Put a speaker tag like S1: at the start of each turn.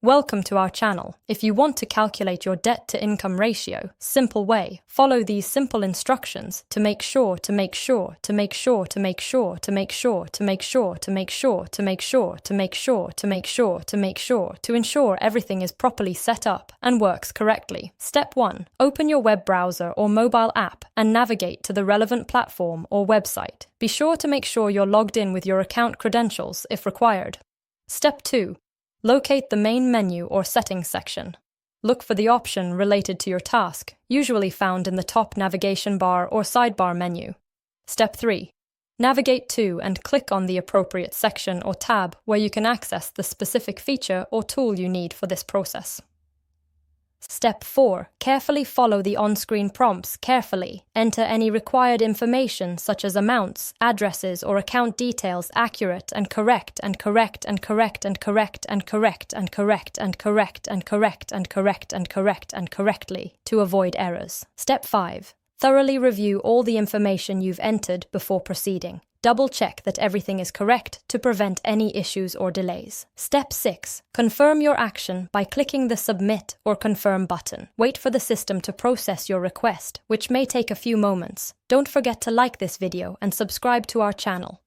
S1: Welcome to our channel. If you want to calculate your debt-to-income ratio, simple way, follow these simple instructions to ensure everything is properly set up and works correctly. Step 1. Open your web browser or mobile app and navigate to the relevant platform or website. Be sure to make sure you're logged in with your account credentials if required. Step 2. Locate the main menu or settings section. Look for the option related to your task, usually found in the top navigation bar or sidebar menu. Step 3. Navigate to and click on the appropriate section or tab where you can access the specific feature or tool you need for this process. Step 4. Carefully follow the on-screen prompts carefully. Enter any required information such as amounts, addresses, or account details accurate and correctly to avoid errors. Step 5. Thoroughly review all the information you've entered before proceeding. Double-check that everything is correct to prevent any issues or delays. Step 6. Confirm your action by clicking the Submit or Confirm button. Wait for the system to process your request, which may take a few moments. Don't forget to like this video and subscribe to our channel.